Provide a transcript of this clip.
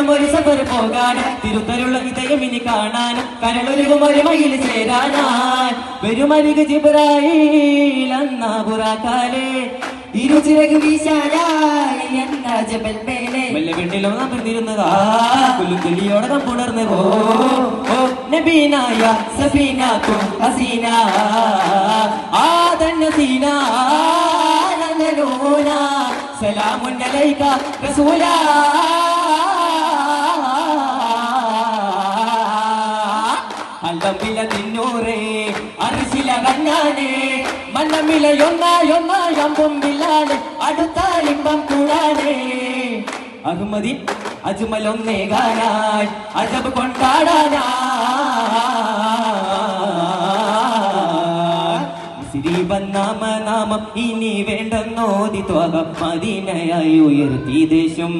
വേണം ഒരു സഫർ പോകാൻ തിരുത്തരുള്ള ഇതയം ഇനി കാണാൻ കരളൊരുകും ഒരു മയിൽ ചേരാനാൻ വരുമരിക് ജിബ്രായീൽ അന്നാ ബുറാക്കാലേ ഇരുചിറക് വീശാനായി എന്ന ജബൽ മേലെ വല്ല വീട്ടിലോ നാം പിറന്നിരുന്നതാ കുലുക്കലിയോടെ നാം പുണർന്ന് ഓ നബീനായ സഫീനാത്തും ഹസീന ആദൻ നസീന നനലൂന സലാമുൻ അലൈക റസൂലാ അൽബില തിന്നൂറേ അർശില കണ്ണാനേ മന്നമിലയൊന്നായൊന്നായമ്പുമ്പിലാണ് അടുത്താലിമ്പം കൂടാനേ അഹ്മദിൻ അജ്മലൊന്നേകാനായി അജബ് കൊണ്ടാടാനായി നാമം ഇനി വേണ്ടെന്നോതി ത്വക മദീനയായി ഉയർത്തി ദേശം